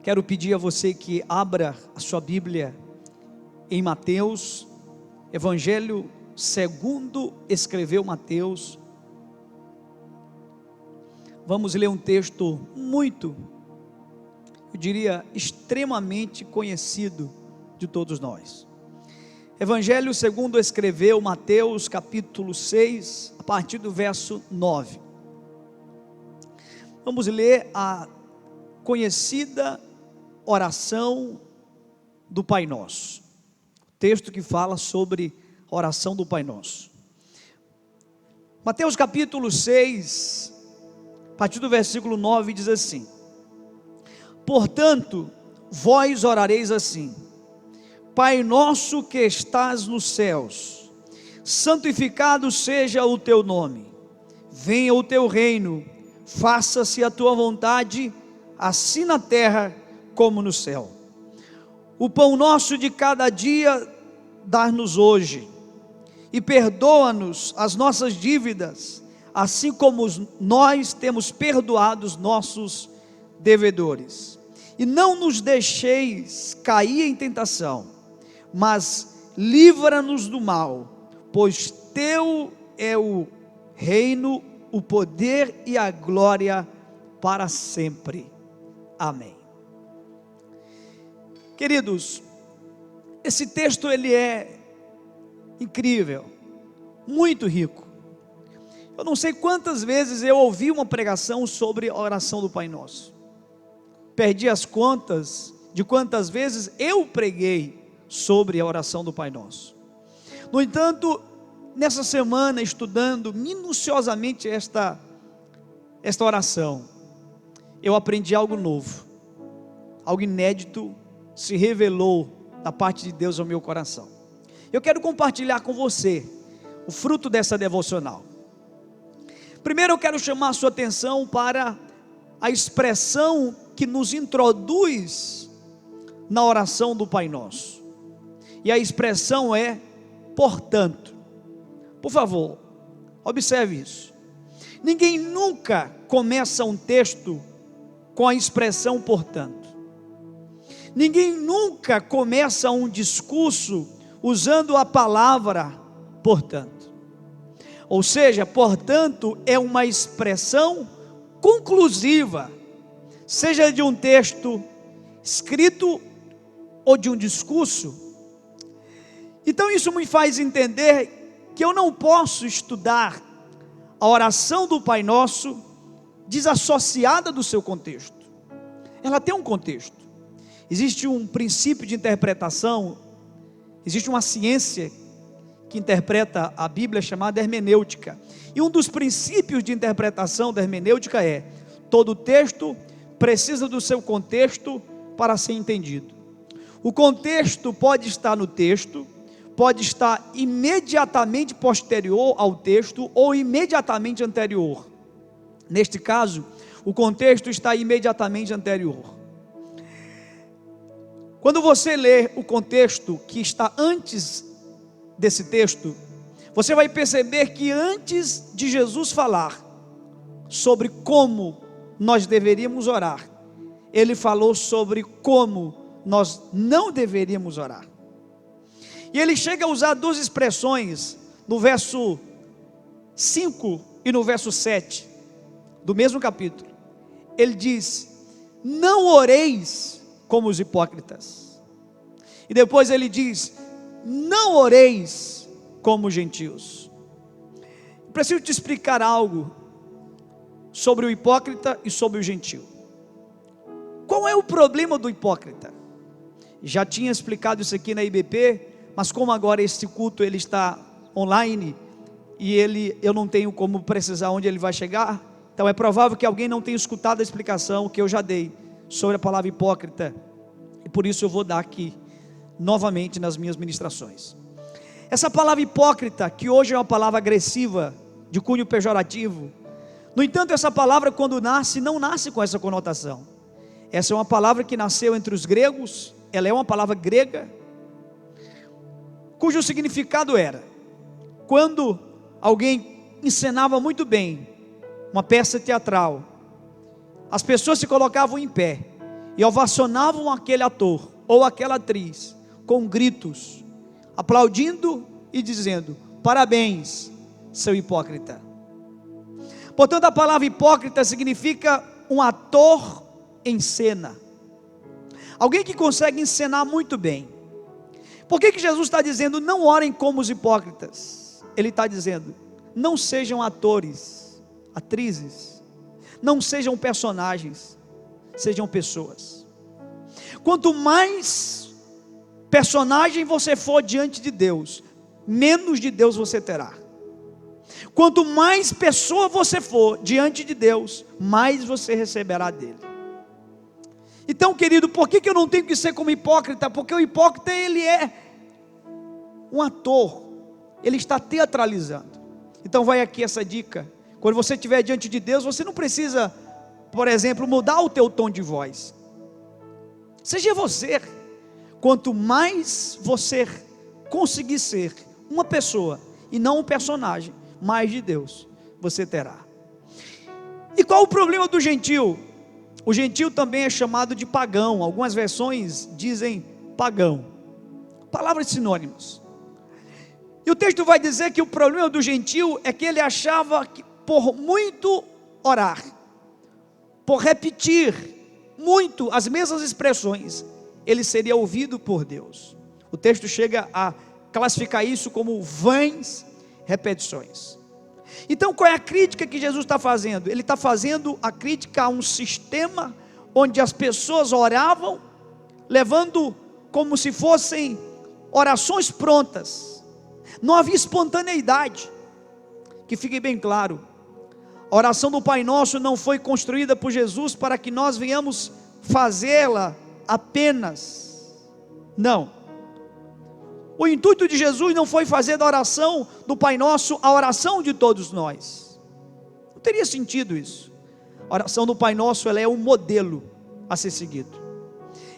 Quero pedir a você que abra a sua Bíblia em Mateus, Evangelho segundo escreveu Mateus. Vamos ler um texto muito, eu diria, extremamente conhecido de todos nós. Evangelho segundo escreveu Mateus, capítulo 6, a partir do verso 9. Vamos ler a conhecida oração do Pai Nosso. Texto que fala sobre a oração do Pai Nosso. Mateus capítulo 6, a partir do versículo 9, diz assim: portanto, vós orareis assim: Pai nosso que estás nos céus, santificado seja o teu nome, venha o teu reino, faça-se a tua vontade, assim na terra como no céu. O pão nosso de cada dia dá-nos hoje, e perdoa-nos as nossas dívidas, assim como nós temos perdoado os nossos devedores. E não nos deixeis cair em tentação, mas livra-nos do mal, pois teu é o reino, o poder e a glória para sempre. Amém. Queridos, esse texto ele é incrível, muito rico. Eu não sei quantas vezes eu ouvi uma pregação sobre a oração do Pai Nosso. Perdi as contas de quantas vezes eu preguei sobre a oração do Pai Nosso. No entanto, nessa semana, estudando minuciosamente esta oração, eu aprendi algo novo, algo inédito se revelou da parte de Deus ao meu coração. Eu quero compartilhar com você o fruto dessa devocional. Primeiro eu quero chamar a sua atenção para a expressão que nos introduz na oração do Pai Nosso. E a expressão é portanto. Por favor, observe isso. Ninguém nunca começa um texto com a expressão portanto. Ninguém nunca começa um discurso usando a palavra portanto. Ou seja, portanto é uma expressão conclusiva, seja de um texto escrito ou de um discurso. Então isso me faz entender que eu não posso estudar a oração do Pai Nosso desassociada do seu contexto. Ela tem um contexto. Existe um princípio de interpretação, existe uma ciência que interpreta a Bíblia chamada hermenêutica. E um dos princípios de interpretação da hermenêutica é: todo texto precisa do seu contexto para ser entendido. O contexto pode estar no texto, pode estar imediatamente posterior ao texto ou imediatamente anterior. Neste caso, o contexto está imediatamente anterior. Quando você lê o contexto que está antes desse texto, você vai perceber que antes de Jesus falar sobre como nós deveríamos orar, ele falou sobre como nós não deveríamos orar. E ele chega a usar duas expressões no verso 5 e no verso 7 do mesmo capítulo. Ele diz: não oreis como os hipócritas. E depois ele diz: não oreis como os gentios. Eu preciso te explicar algo sobre o hipócrita e sobre o gentio. Qual é o problema do hipócrita? Já tinha explicado isso aqui na IBP, mas como agora este culto ele está online e eu não tenho como precisar onde ele vai chegar, então é provável que alguém não tenha escutado a explicação que eu já dei sobre a palavra hipócrita, e por isso eu vou dar aqui novamente nas minhas ministrações. Essa palavra hipócrita, que hoje é uma palavra agressiva, de cunho pejorativo, no entanto essa palavra quando nasce, não nasce com essa conotação. Essa é uma palavra que nasceu entre os gregos, ela é uma palavra grega, cujo significado era: quando alguém encenava muito bem uma peça teatral, as pessoas se colocavam em pé, e ovacionavam aquele ator ou aquela atriz com gritos, aplaudindo e dizendo: parabéns, seu hipócrita. Portanto, a palavra hipócrita significa um ator em cena, alguém que consegue encenar muito bem. Por que Jesus está dizendo não orem como os hipócritas? Ele está dizendo: não sejam atores, atrizes, não sejam personagens, sejam pessoas. Quanto mais personagem você for diante de Deus, menos de Deus você terá. Quanto mais pessoa você for diante de Deus, mais você receberá dele. Então, querido, por que eu não tenho que ser como hipócrita? Porque o hipócrita, ele é um ator, ele está teatralizando. Então vai aqui essa dica: quando você estiver diante de Deus, você não precisa, por exemplo, mudar o teu tom de voz. Seja você. Quanto mais você conseguir ser uma pessoa e não um personagem, mais de Deus você terá. E qual o problema do gentio? O gentio também é chamado de pagão. Algumas versões dizem pagão, palavras sinônimas. E o texto vai dizer que o problema do gentio é que ele achava que por muito orar, por repetir muito as mesmas expressões, ele seria ouvido por Deus. O texto chega a classificar isso como vãs repetições. Então, qual é a crítica que Jesus está fazendo? Ele está fazendo a crítica a um sistema onde as pessoas oravam, levando como se fossem orações prontas. Não havia espontaneidade. Que fique bem claro, a oração do Pai Nosso não foi construída por Jesus para que nós venhamos fazê-la apenas. Não. O intuito de Jesus não foi fazer da oração do Pai Nosso a oração de todos nós. Não teria sentido isso. A oração do Pai Nosso, ela é um modelo a ser seguido.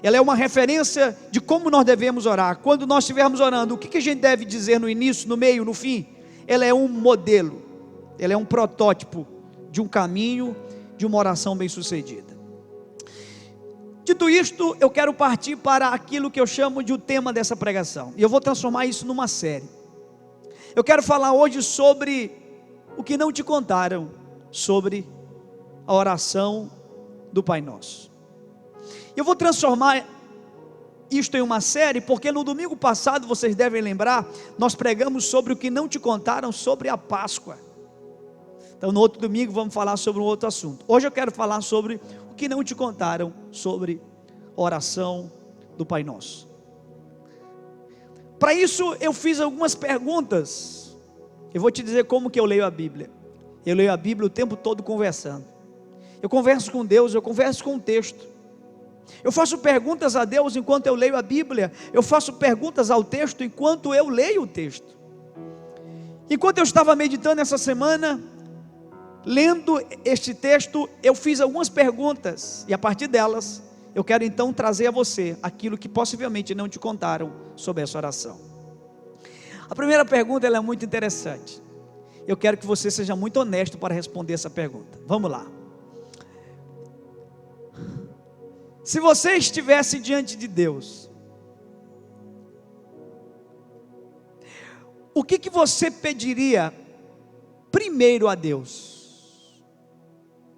Ela é uma referência de como nós devemos orar. Quando nós estivermos orando, o que a gente deve dizer no início, no meio, no fim? Ela é um modelo. Ela é um protótipo de um caminho, de uma oração bem sucedida. Dito isto, eu quero partir para aquilo que eu chamo de o tema dessa pregação, e eu vou transformar isso numa série. Eu quero falar hoje sobre o que não te contaram sobre a oração do Pai Nosso. Eu vou transformar isto em uma série, porque no domingo passado, vocês devem lembrar, nós pregamos sobre o que não te contaram sobre a Páscoa. Então no outro domingo vamos falar sobre um outro assunto. Hoje eu quero falar sobre o que não te contaram sobre a oração do Pai Nosso. Para isso eu fiz algumas perguntas. Eu vou te dizer como que eu leio a Bíblia. Eu leio a Bíblia o tempo todo conversando. Eu converso com Deus, eu converso com o texto. Eu faço perguntas a Deus enquanto eu leio a Bíblia. Eu faço perguntas ao texto enquanto eu leio o texto. Enquanto eu estava meditando essa semana, lendo este texto, eu fiz algumas perguntas, e a partir delas, eu quero então trazer a você aquilo que possivelmente não te contaram sobre essa oração. A primeira pergunta, ela é muito interessante. Eu quero que você seja muito honesto para responder essa pergunta. Vamos lá. Se você estivesse diante de Deus, o que você pediria primeiro a Deus?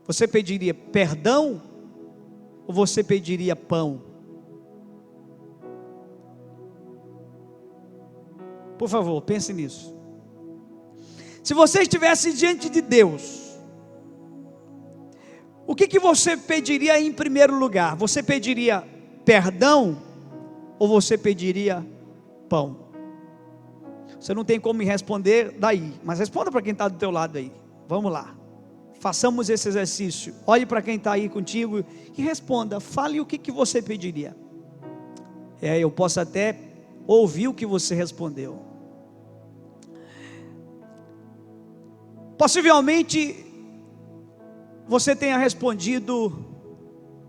Você pediria perdão ou você pediria pão? Por favor, pense nisso. Se você estivesse diante de Deus, o que você pediria em primeiro lugar? Você pediria perdão ou você pediria pão? Você não tem como me responder daí, mas responda para quem está do teu lado aí. Vamos lá. Façamos esse exercício. Olhe para quem está aí contigo e responda. Fale o que você pediria. Eu posso até ouvir o que você respondeu. Possivelmente você tenha respondido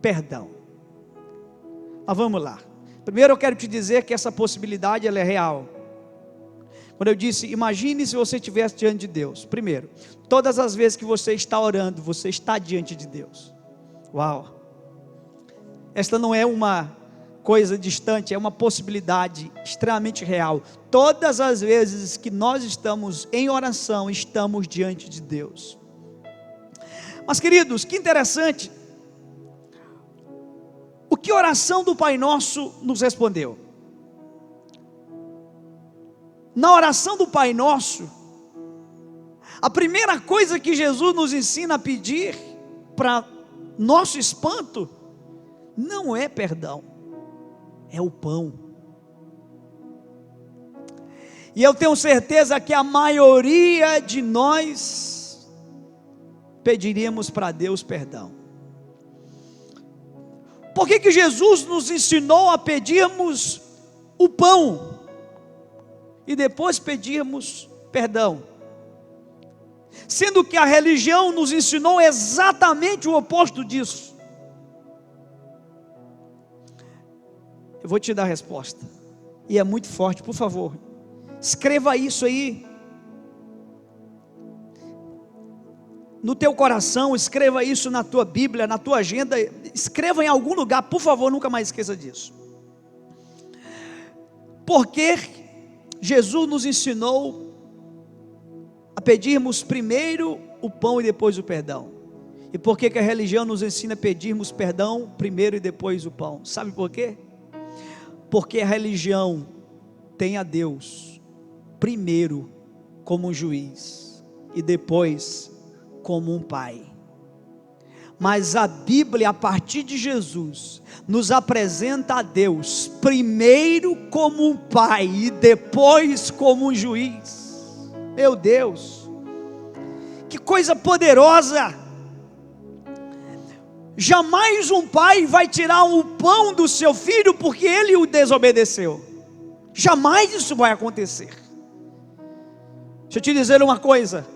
perdão. Mas vamos lá. Primeiro eu quero te dizer que essa possibilidade ela é real. Quando eu disse, imagine se você estivesse diante de Deus. Primeiro, todas as vezes que você está orando, você está diante de Deus. Uau! Esta não é uma coisa distante, é uma possibilidade extremamente real. Todas as vezes que nós estamos em oração, estamos diante de Deus. Mas, queridos, que interessante, o que a oração do Pai Nosso nos respondeu? Na oração do Pai Nosso, a primeira coisa que Jesus nos ensina a pedir, para nosso espanto, não é perdão, é o pão. E eu tenho certeza que a maioria de nós pediríamos para Deus perdão. Por que Jesus nos ensinou a pedirmos o pão e depois pedirmos perdão? Sendo que a religião nos ensinou exatamente o oposto disso. Eu vou te dar a resposta, e é muito forte, por favor, escreva isso aí, no teu coração, escreva isso na tua Bíblia, na tua agenda, escreva em algum lugar, por favor, nunca mais esqueça disso. Porque Jesus nos ensinou a pedirmos primeiro o pão e depois o perdão. E por que a religião nos ensina a pedirmos perdão primeiro e depois o pão? Sabe por quê? Porque a religião tem a Deus primeiro como um juiz e depois como um pai. Mas a Bíblia, a partir de Jesus, nos apresenta a Deus primeiro como um pai e depois como um juiz. Meu Deus, que coisa poderosa! Jamais um pai vai tirar o pão do seu filho porque ele o desobedeceu. Jamais isso vai acontecer. Deixa eu te dizer uma coisa: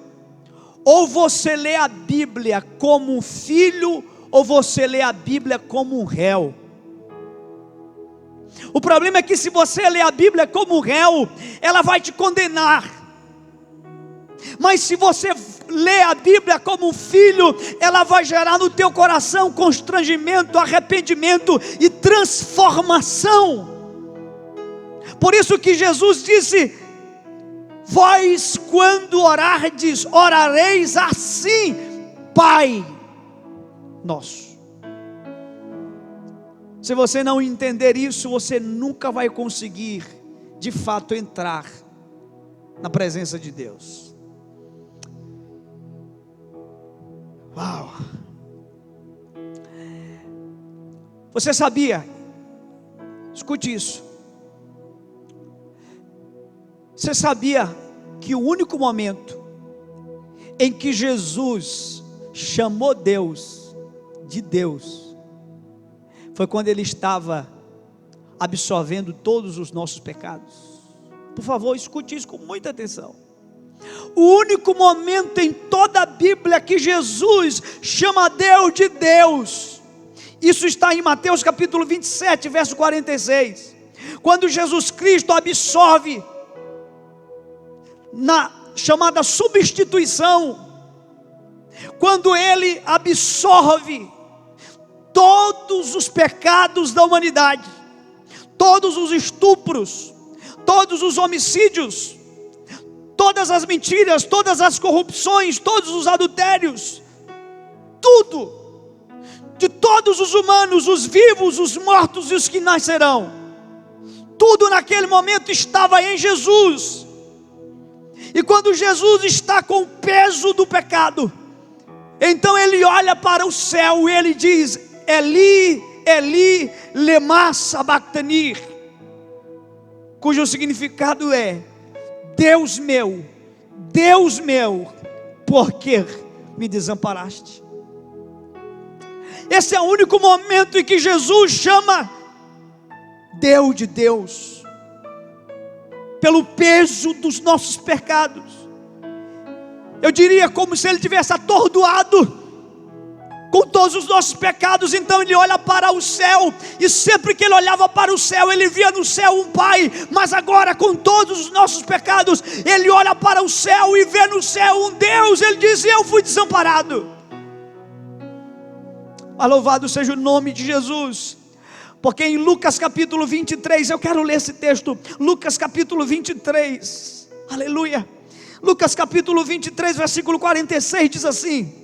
ou você lê a Bíblia como um filho, ou você lê a Bíblia como um réu. O problema é que se você lê a Bíblia como um réu, ela vai te condenar. Mas se você lê a Bíblia como um filho, ela vai gerar no teu coração constrangimento, arrependimento e transformação. Por isso que Jesus disse: vós quando orardes, orareis assim, Pai Nosso. Se você não entender isso, você nunca vai conseguir de fato entrar na presença de Deus. Uau! Você sabia? Escute isso. Você sabia que o único momento em que Jesus chamou Deus de Deus foi quando Ele estava absorvendo todos os nossos pecados? Por favor, escute isso com muita atenção. O único momento em toda a Bíblia que Jesus chama Deus de Deus, isso está em Mateus capítulo 27, verso 46, quando Jesus Cristo absorve, na chamada substituição, quando Ele absorve todos os pecados da humanidade, todos os estupros, todos os homicídios, todas as mentiras, todas as corrupções, todos os adultérios, tudo, de todos os humanos, os vivos, os mortos e os que nascerão, tudo naquele momento estava em Jesus. E quando Jesus está com o peso do pecado, então Ele olha para o céu e Ele diz: Eli, Eli, lema sabachthani, cujo significado é: Deus meu, por que me desamparaste? Esse é o único momento em que Jesus chama Deus de Deus, pelo peso dos nossos pecados. Eu diria como se Ele tivesse atordoado com todos os nossos pecados. Então Ele olha para o céu, e sempre que Ele olhava para o céu, Ele via no céu um Pai. Mas agora, com todos os nossos pecados, Ele olha para o céu e vê no céu um Deus. Ele diz: eu fui desamparado. Mas louvado seja o nome de Jesus. Porque em Lucas capítulo 23, eu quero ler esse texto, Lucas capítulo 23, aleluia. Lucas capítulo 23, versículo 46 diz assim: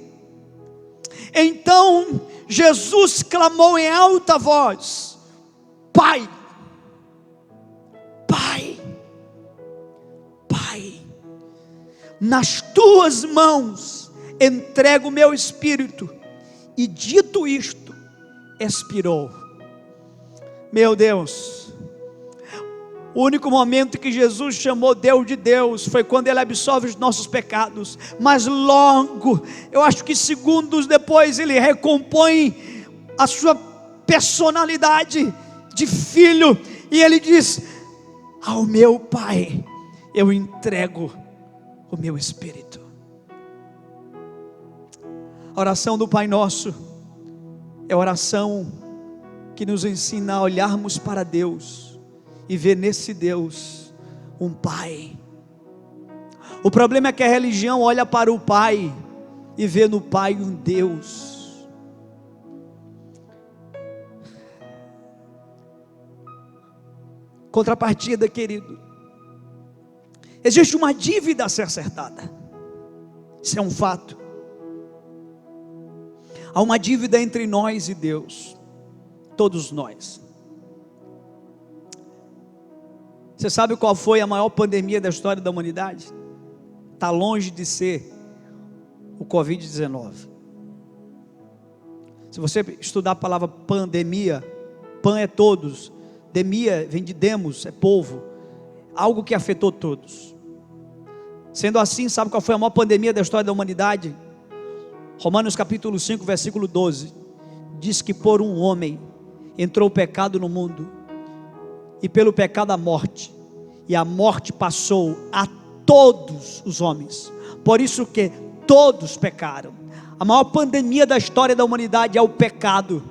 então Jesus clamou em alta voz: Pai, Pai, Pai, nas tuas mãos entrego o meu espírito. E dito isto, expirou. Meu Deus, o único momento que Jesus chamou Deus de Deus foi quando Ele absolve os nossos pecados. Mas logo, eu acho que segundos depois, Ele recompõe a sua personalidade de filho. E Ele diz: ao meu Pai eu entrego o meu espírito. A oração do Pai Nosso é a oração que nos ensina a olharmos para Deus e ver nesse Deus um Pai. O problema é que a religião olha para o Pai e vê no Pai um Deus. Contrapartida, querido, existe uma dívida a ser acertada. Isso é um fato. Há uma dívida entre nós e Deus, todos nós. Você sabe qual foi a maior pandemia da história da humanidade? Está longe de ser o Covid-19. Se você estudar a palavra pandemia, pan é todos, demia vem de demos, é povo, algo que afetou todos. Sendo assim, sabe qual foi a maior pandemia da história da humanidade? Romanos capítulo 5, versículo 12, diz que por um homem entrou o pecado no mundo, e pelo pecado a morte, e a morte passou a todos os homens, por isso que todos pecaram. A maior pandemia da história da humanidade é o pecado,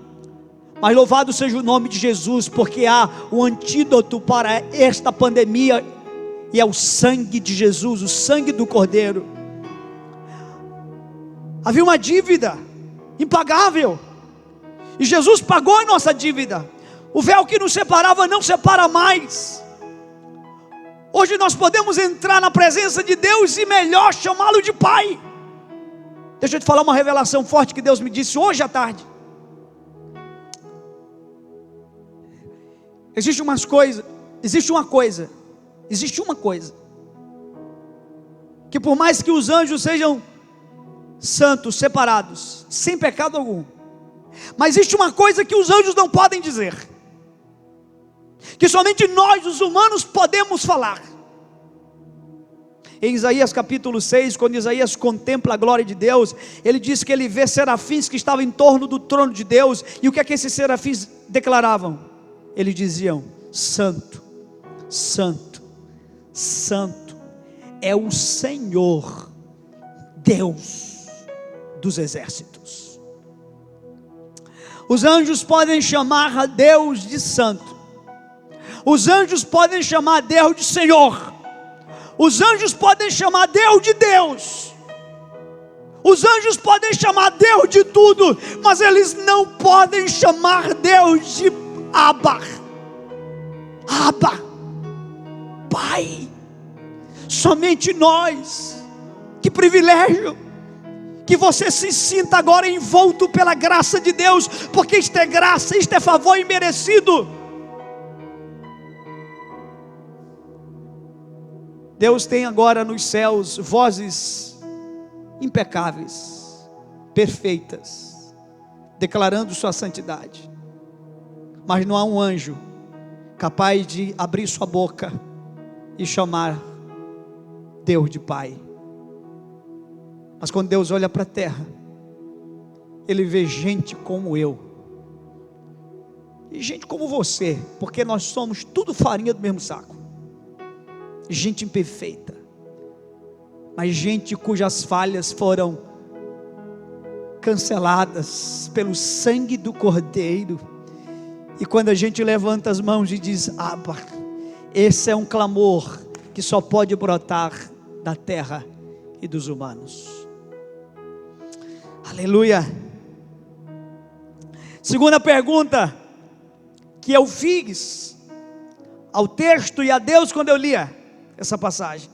mas louvado seja o nome de Jesus, porque há um antídoto para esta pandemia, e é o sangue de Jesus, o sangue do Cordeiro. Havia uma dívida impagável, e Jesus pagou a nossa dívida. O véu que nos separava não separa mais. Hoje nós podemos entrar na presença de Deus e melhor chamá-lo de Pai. Deixa eu te falar uma revelação forte que Deus me disse hoje à tarde. Existe uma coisa, que por mais que os anjos sejam santos, separados, sem pecado algum, mas existe uma coisa que os anjos não podem dizer, que somente nós, os humanos, podemos falar. Em Isaías capítulo 6, quando Isaías contempla a glória de Deus, ele diz que ele vê serafins que estavam em torno do trono de Deus. E o que é que esses serafins declaravam? Eles diziam: Santo, Santo, Santo é o Senhor, Deus dos exércitos. Os anjos podem chamar a Deus de santo, os anjos podem chamar a Deus de Senhor, os anjos podem chamar a Deus de Deus, os anjos podem chamar a Deus de tudo, mas eles não podem chamar Deus de Abba, Abba, Pai. Somente nós. Que privilégio, que você se sinta agora envolto pela graça de Deus, porque isto é graça, isto é favor imerecido. Deus tem agora nos céus vozes impecáveis, perfeitas, declarando sua santidade, mas não há um anjo capaz de abrir sua boca e chamar Deus de Pai. Mas quando Deus olha para a terra, Ele vê gente como eu, e gente como você, porque nós somos tudo farinha do mesmo saco, gente imperfeita, mas gente cujas falhas foram canceladas pelo sangue do Cordeiro. E quando a gente levanta as mãos e diz Abba, esse é um clamor que só pode brotar da terra e dos humanos. Aleluia. Segunda pergunta que eu fiz ao texto e a Deus quando eu lia essa passagem.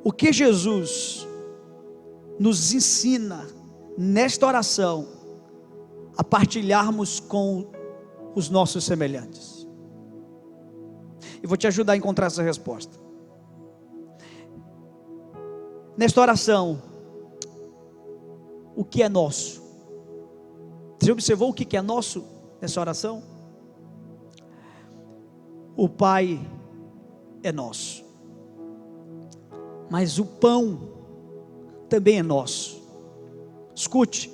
O que Jesus nos ensina nesta oração a partilharmos com os nossos semelhantes. Eu vou te ajudar a encontrar essa resposta. Nesta oração, o que é nosso? Você observou o que é nosso nessa oração? O Pai é nosso, mas o pão também é nosso. Escute,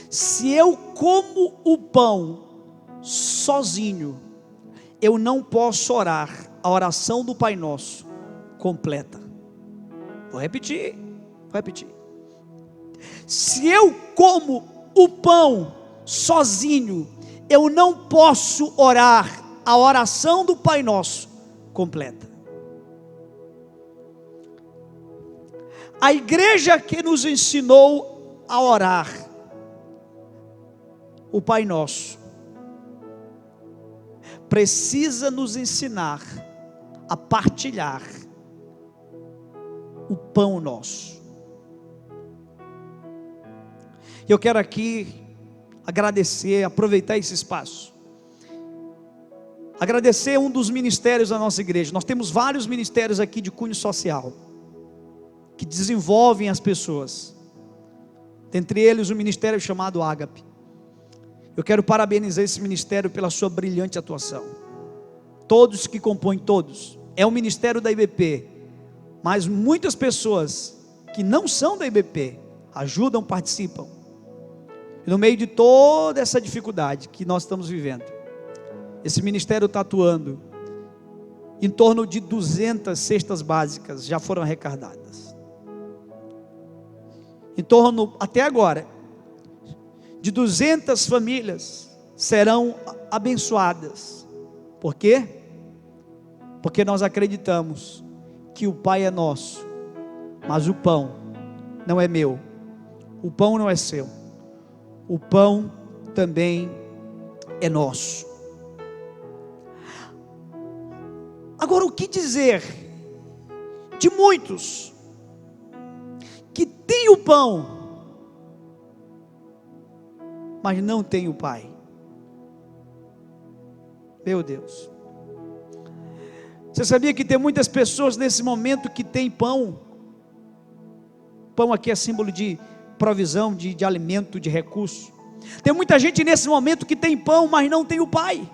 se eu como o pão sozinho, eu não posso orar a oração do Pai Nosso completa. Vou repetir. Se eu como o pão sozinho, eu não posso orar a oração do Pai Nosso completa. A igreja que nos ensinou a orar o Pai Nosso precisa nos ensinar a partilhar o pão nosso. Eu quero aqui agradecer, aproveitar esse espaço, agradecer um dos ministérios da nossa igreja. Nós temos vários ministérios aqui de cunho social, que desenvolvem as pessoas, dentre eles o ministério chamado Ágape. Eu quero parabenizar esse ministério pela sua brilhante atuação. Todos que compõem, todos, é o ministério da IBP, mas muitas pessoas que não são da IBP ajudam, participam. E no meio de toda essa dificuldade que nós estamos vivendo, esse ministério está atuando. Em torno de 200 cestas básicas já foram arrecadadas. Em torno, até agora, de 200 famílias serão abençoadas. Por quê? Porque nós acreditamos que o Pai é nosso, mas o pão não é meu, o pão não é seu, o pão também é nosso. Agora, o que dizer de muitos que têm o pão, mas não tem o Pai? Meu Deus, você sabia que tem muitas pessoas nesse momento que têm pão? Pão aqui é símbolo de provisão, de alimento, de recurso. Tem muita gente nesse momento que tem pão, mas não tem o Pai.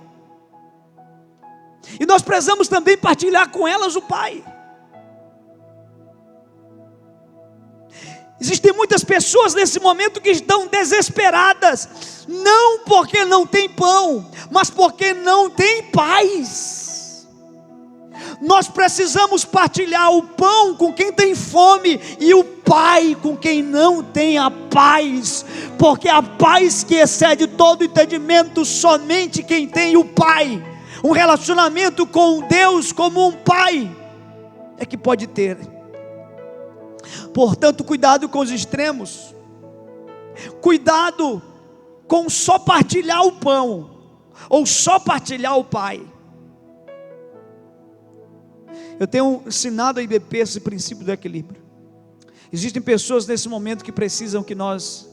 E nós precisamos também partilhar com elas o Pai. Existem muitas pessoas nesse momento que estão desesperadas, não porque não tem pão, mas porque não tem paz. Nós precisamos partilhar o pão com quem tem fome e o Pai com quem não tem a paz, porque a paz que excede todo entendimento, somente quem tem o Pai, um relacionamento com Deus como um Pai, é que pode ter. Portanto, cuidado com os extremos, cuidado com só partilhar o pão, ou só partilhar o Pai. Eu tenho ensinado a IBP esse princípio do equilíbrio. Existem pessoas nesse momento que precisam que nós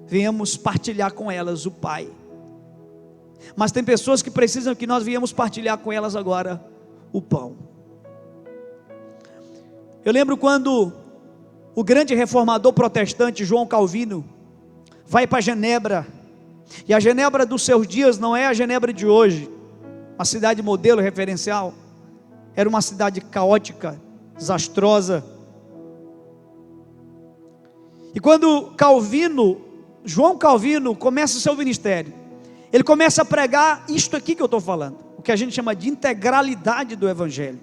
venhamos partilhar com elas o Pai, mas tem pessoas que precisam que nós venhamos partilhar com elas agora o pão. Eu lembro quando o grande reformador protestante João Calvino vai para Genebra, e a Genebra dos seus dias não é a Genebra de hoje, uma cidade modelo, referencial. Era uma cidade caótica, desastrosa. E quando João Calvino começa o seu ministério, ele começa a pregar isto aqui que eu estou falando, o que a gente chama de integralidade do Evangelho.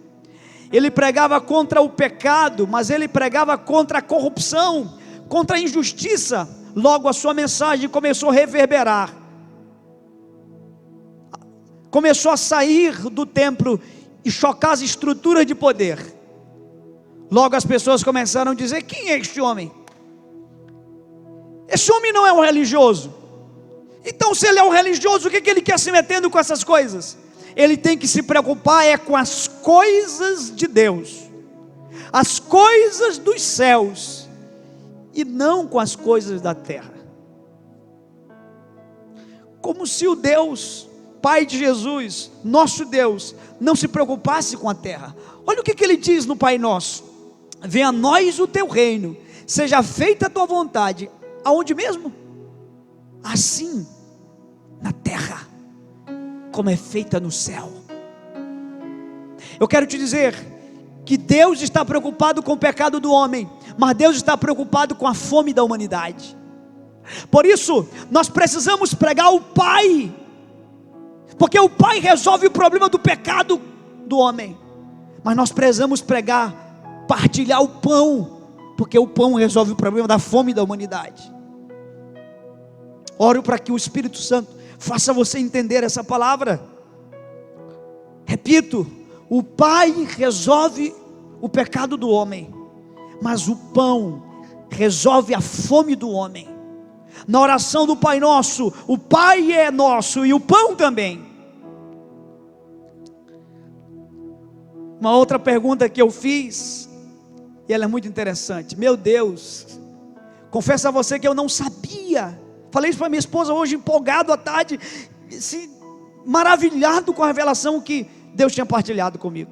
Ele pregava contra o pecado, mas ele pregava contra a corrupção, contra a injustiça. Logo a sua mensagem começou a reverberar, começou a sair do templo e chocar as estruturas de poder. Logo as pessoas começaram a dizer: quem é este homem? Esse homem não é um religioso, Então, se ele é um religioso, o que ele quer se metendo com essas coisas? Ele tem que se preocupar com as coisas de Deus, as coisas dos céus, e não com as coisas da terra. Como se o Deus, Pai de Jesus, nosso Deus, não se preocupasse com a terra. Olha o que ele diz no Pai Nosso: venha a nós o teu reino, seja feita a tua vontade, aonde mesmo? Assim, na terra, como é feita no céu. Eu quero te dizer que Deus está preocupado com o pecado do homem, mas Deus está preocupado com a fome da humanidade. Por isso, nós precisamos pregar o Pai, porque o Pai resolve o problema do pecado do homem, mas nós precisamos pregar, partilhar o pão, porque o pão resolve o problema da fome da humanidade. Oro para que o Espírito Santo faça você entender essa palavra. Repito, o Pai resolve o pecado do homem, mas o pão resolve a fome do homem. Na oração do Pai Nosso, o Pai é nosso e o pão também. Uma outra pergunta que eu fiz, e ela é muito interessante. Meu Deus, confesso a você que eu não sabia. Falei isso para minha esposa hoje, empolgado à tarde, maravilhado com a revelação que Deus tinha partilhado comigo.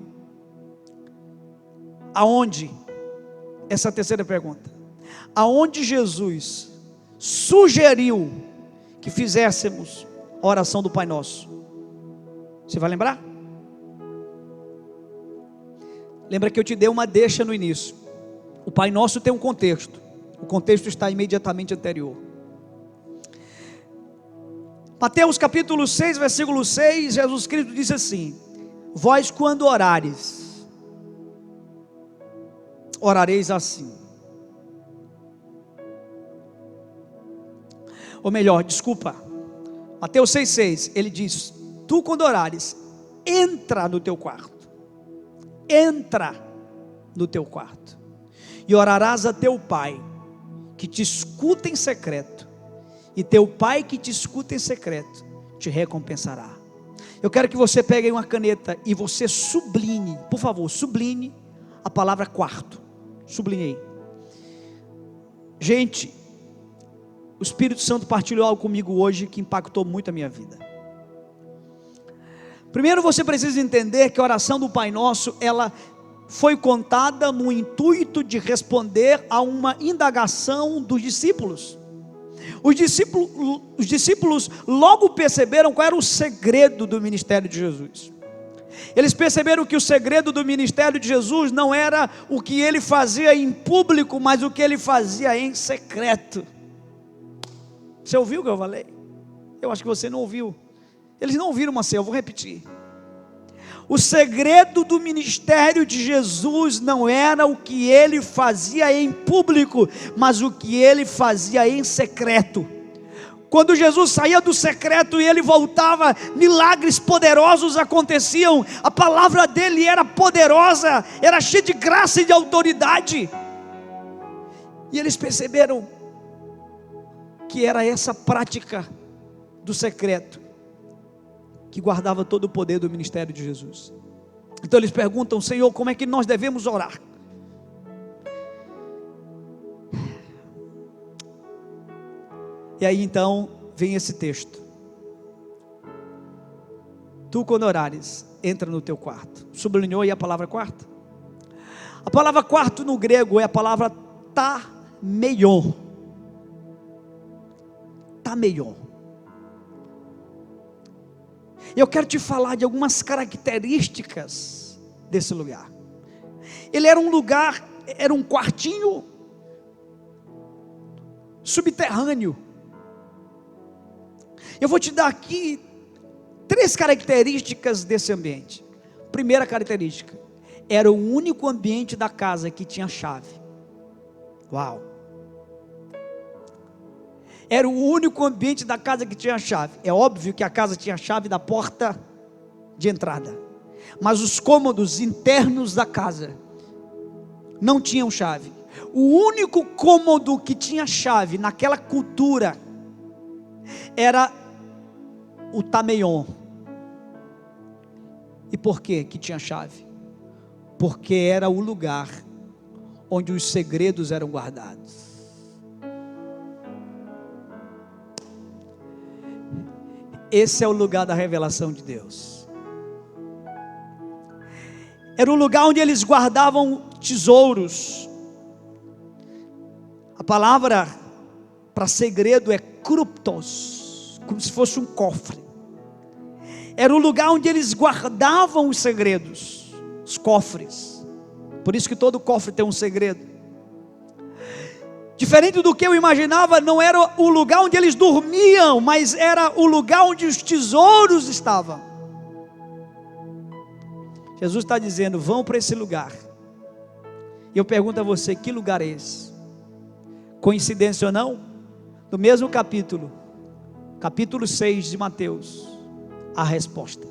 Aonde? Essa é a terceira pergunta. Aonde Jesus sugeriu que fizéssemos a oração do Pai Nosso? Você vai lembrar? Lembra que eu te dei uma deixa no início. O Pai Nosso tem um contexto. O contexto está imediatamente anterior. Mateus capítulo 6, versículo 6, Jesus Cristo disse assim: vós quando orares, orareis assim. Ou melhor, desculpa, Mateus 6,6, ele diz: tu quando orares, entra no teu quarto, entra no teu quarto, e orarás a teu Pai, que te escuta em secreto, e teu Pai que te escuta em secreto, te recompensará. Eu quero que você pegue uma caneta e você sublinhe, por favor, sublinhe a palavra quarto, sublinhe aí. Gente, o Espírito Santo partilhou algo comigo hoje que impactou muito a minha vida. Primeiro você precisa entender que a oração do Pai Nosso, ela foi contada no intuito de responder a uma indagação dos discípulos. Os discípulos logo perceberam qual era o segredo do ministério de Jesus. Eles perceberam que o segredo do ministério de Jesus não era o que ele fazia em público, mas o que ele fazia em secreto. Você ouviu o que eu falei? Eu acho que você não ouviu. Eles não ouviram, mas eu vou repetir. O segredo do ministério de Jesus não era o que ele fazia em público, mas o que ele fazia em secreto. Quando Jesus saía do secreto e ele voltava, milagres poderosos aconteciam. A palavra dele era poderosa, era cheia de graça e de autoridade. E eles perceberam que era essa prática do secreto que guardava todo o poder do ministério de Jesus. Então eles perguntam: Senhor, como é que nós devemos orar? E aí então vem esse texto: tu quando orares, entra no teu quarto. Sublinhou aí a palavra quarto? A palavra quarto no grego é a palavra tameion. Tameion. Eu quero te falar de algumas características desse lugar. Ele era um lugar, era um quartinho subterrâneo. Eu vou te dar aqui 3 características desse ambiente. Primeira característica: era o único ambiente da casa que tinha chave. Uau! Era o único ambiente da casa que tinha chave. É óbvio que a casa tinha a chave da porta de entrada, mas os cômodos internos da casa não tinham chave. O único cômodo que tinha chave naquela cultura era o Tameion. E por que tinha chave? Porque era o lugar onde os segredos eram guardados. Esse é o lugar da revelação de Deus. Era o lugar onde eles guardavam tesouros. A palavra para segredo é kryptos, como se fosse um cofre. Era o lugar onde eles guardavam os segredos, os cofres. Por isso que todo cofre tem um segredo. Diferente do que eu imaginava, não era o lugar onde eles dormiam, mas era o lugar onde os tesouros estavam. Jesus está dizendo: vão para esse lugar. E eu pergunto a você: que lugar é esse? Coincidência ou não? No mesmo capítulo 6 de Mateus, a resposta.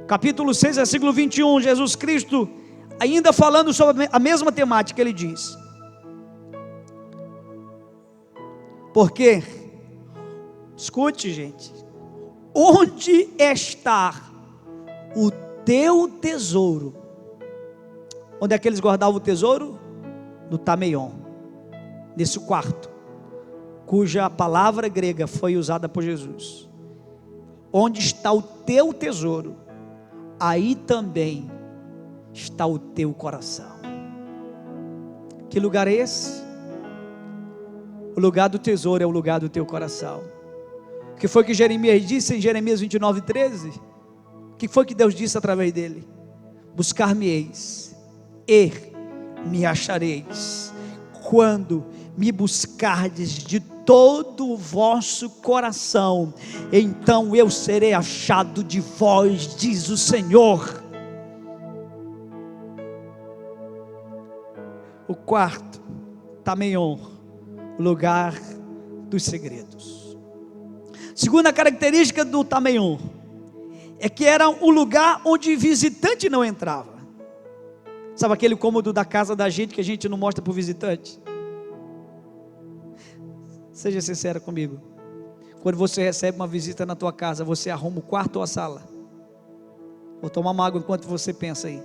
Capítulo 6, versículo 21, Jesus Cristo, ainda falando sobre a mesma temática, ele diz: porque, escute gente, onde está o teu tesouro? Onde é que eles guardavam o tesouro? No Tameion, nesse quarto, cuja palavra grega foi usada por Jesus. Onde está o teu tesouro, aí também está o teu coração. Que lugar é esse? O lugar do tesouro é o lugar do teu coração. O que foi que Jeremias disse em Jeremias 29:13? O que foi que Deus disse através dele? Buscar-me-eis e me achareis, quando me buscardes de todo o vosso coração, então eu serei achado de vós, diz o Senhor. O quarto, Tameion, o lugar dos segredos. Segunda característica do Tameion é que era um lugar onde visitante não entrava. Sabe aquele cômodo da casa da gente que a gente não mostra para o visitante? Seja sincero comigo. Quando você recebe uma visita na tua casa, você arruma o quarto ou a sala? Vou tomar uma água enquanto você pensa aí.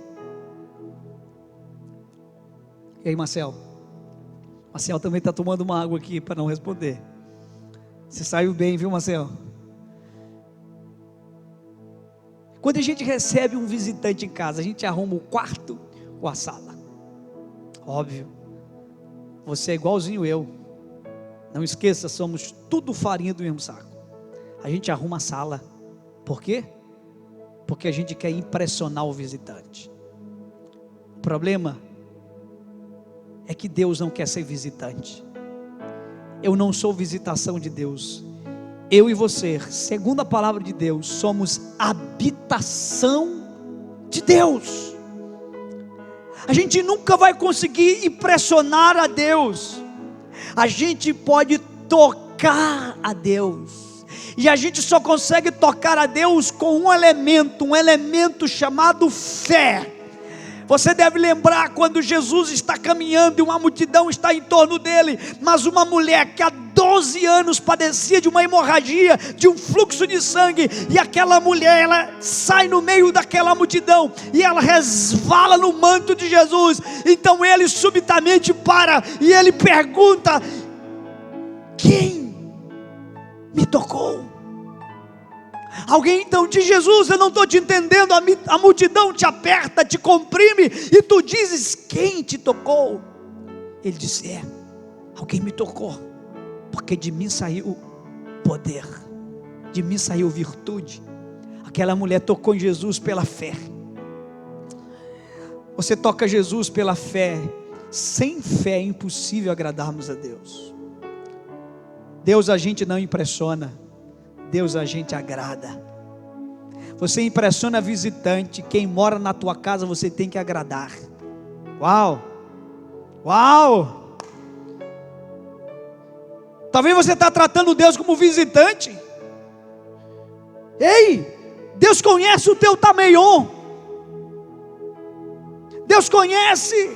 E aí, Marcel? Marcel também está tomando uma água aqui para não responder. Você saiu bem, viu, Marcel? Quando a gente recebe um visitante em casa, a gente arruma o quarto ou a sala? Óbvio. Você é igualzinho eu. Não esqueça, somos tudo farinha do mesmo saco. A gente arruma a sala. Por quê? Porque a gente quer impressionar o visitante. O problema é que Deus não quer ser visitante. Eu não sou visitação de Deus. Eu e você, segundo a palavra de Deus, somos habitação de Deus. A gente nunca vai conseguir impressionar a Deus. A gente pode tocar a Deus. E a gente só consegue tocar a Deus com um elemento chamado fé. Você deve lembrar quando Jesus está caminhando e uma multidão está em torno dele, mas uma mulher que há 12 anos padecia de uma hemorragia, de um fluxo de sangue, e aquela mulher, ela sai no meio daquela multidão, e ela resvala no manto de Jesus. Então ele subitamente para, e ele pergunta: quem me tocou? Alguém então diz: Jesus, eu não estou te entendendo, a multidão te aperta, te comprime, e tu dizes: quem te tocou? Ele disse: alguém me tocou, porque de mim saiu poder, de mim saiu virtude. Aquela mulher tocou em Jesus pela fé. Você toca Jesus pela fé. Sem fé é impossível agradarmos a Deus. Deus a gente não impressiona, Deus a gente agrada. Você impressiona visitante. Quem mora na tua casa você tem que agradar. Uau! Uau! Talvez você está tratando Deus como visitante. Ei! Deus conhece o teu Tameion. Deus conhece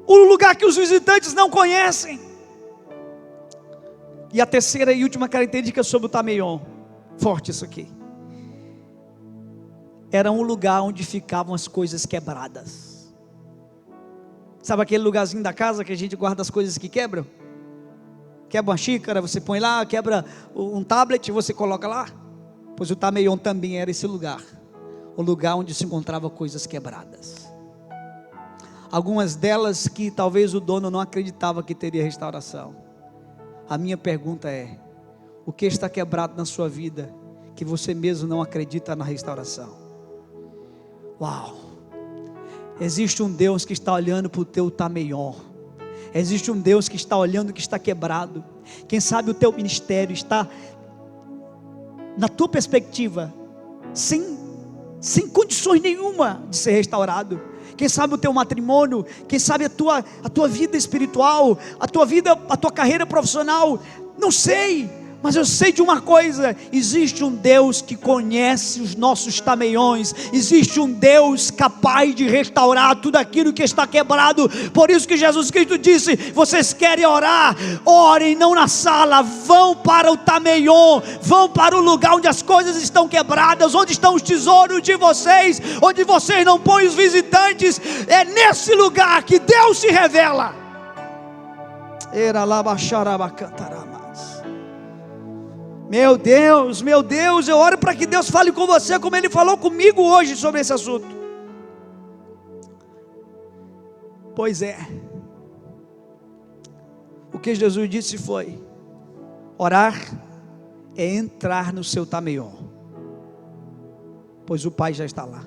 o lugar que os visitantes não conhecem. E a terceira e última característica sobre o Tameion, forte isso aqui, era um lugar onde ficavam as coisas quebradas. Sabe aquele lugarzinho da casa que a gente guarda as coisas que quebram? Quebra uma xícara, você põe lá, quebra um tablet, você coloca lá. Pois o Tameion também era esse lugar, o lugar onde se encontrava coisas quebradas. Algumas delas que talvez o dono não acreditava que teria restauração. A minha pergunta é: o que está quebrado na sua vida que você mesmo não acredita na restauração? Uau! Existe um Deus que está olhando para o teu Tameion. Existe um Deus que está olhando o que está quebrado. Quem sabe o teu ministério está, na tua perspectiva, sem condições nenhuma de ser restaurado. Quem sabe o teu matrimônio, quem sabe a tua vida espiritual, a tua carreira profissional, não sei, mas eu sei de uma coisa: existe um Deus que conhece os nossos tameiões, existe um Deus capaz de restaurar tudo aquilo que está quebrado. Por isso que Jesus Cristo disse: vocês querem orar? Orem não na sala, vão para o Tameion, vão para o lugar onde as coisas estão quebradas, onde estão os tesouros de vocês, onde vocês não põem os visitantes. É nesse lugar que Deus se revela. Meu Deus, eu oro para que Deus fale com você como Ele falou comigo hoje sobre esse assunto. Pois é, o que Jesus disse foi: orar é entrar no seu Tameion, pois o Pai já está lá.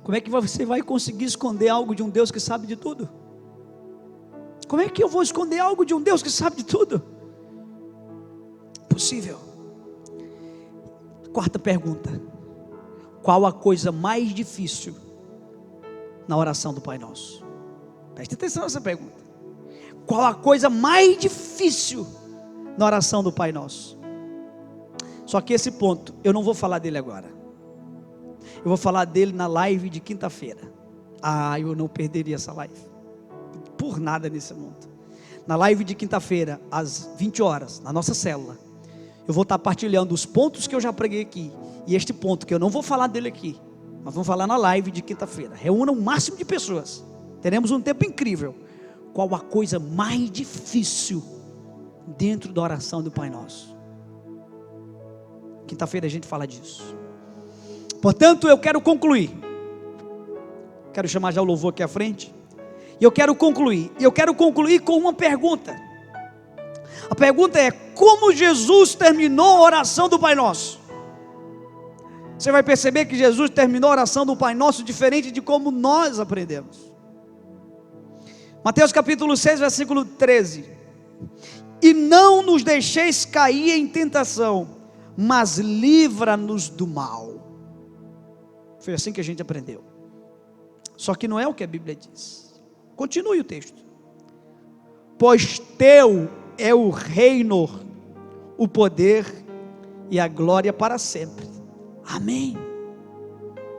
Como é que você vai conseguir esconder algo de um Deus que sabe de tudo? Como é que eu vou esconder algo de um Deus que sabe de tudo? Possível. Quarta pergunta: qual a coisa mais difícil na oração do Pai Nosso? Preste atenção nessa pergunta. Qual a coisa mais difícil na oração do Pai Nosso? Só que esse ponto, eu não vou falar dele agora. Eu vou falar dele na live de quinta-feira. Eu não perderia essa live por nada nesse mundo. Na live de quinta-feira, às 20 horas, na nossa célula, eu vou estar partilhando os pontos que eu já preguei aqui, e este ponto que eu não vou falar dele aqui, mas vamos falar na live de quinta-feira. Reúna o máximo de pessoas, teremos um tempo incrível. Qual a coisa mais difícil dentro da oração do Pai Nosso? Quinta-feira a gente fala disso. Portanto, eu quero concluir. Quero chamar já o louvor aqui à frente. E eu quero concluir com uma pergunta. A pergunta é: como Jesus terminou a oração do Pai Nosso? Você vai perceber que Jesus terminou a oração do Pai Nosso diferente de como nós aprendemos. Mateus capítulo 6, versículo 13: e não nos deixeis cair em tentação, mas livra-nos do mal. Foi assim que a gente aprendeu. Só que não é o que a Bíblia diz. Continue o texto. Pois teu é o reino, o poder e a glória para sempre. Amém.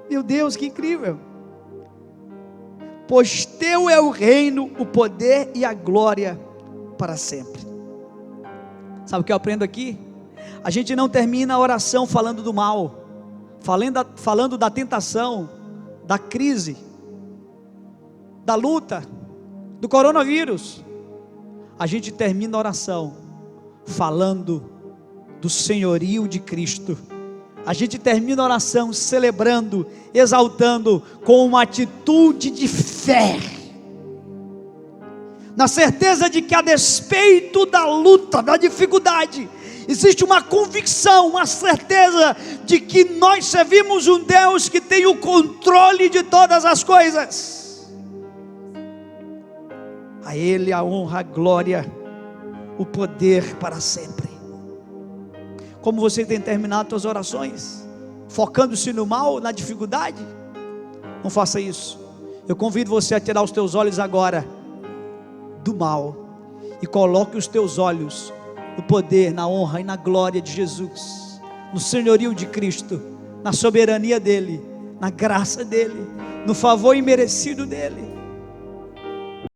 Meu Deus, que incrível. Pois teu é o reino, o poder e a glória para sempre. Sabe o que eu aprendo aqui? A gente não termina a oração falando do mal, falando da tentação, da crise, da luta, do coronavírus. A gente termina a oração falando do senhorio de Cristo. A gente termina a oração celebrando, exaltando, com uma atitude de fé, na certeza de que, a despeito da luta, da dificuldade, existe uma convicção, uma certeza de que nós servimos um Deus que tem o controle de todas as coisas. A Ele a honra, a glória, o poder para sempre. Como você tem terminado suas orações? Focando-se no mal, na dificuldade? Não faça isso. Eu convido você a tirar os teus olhos agora do mal e coloque os teus olhos no poder, na honra e na glória de Jesus, no senhorio de Cristo, na soberania dele, na graça dele, no favor imerecido dele.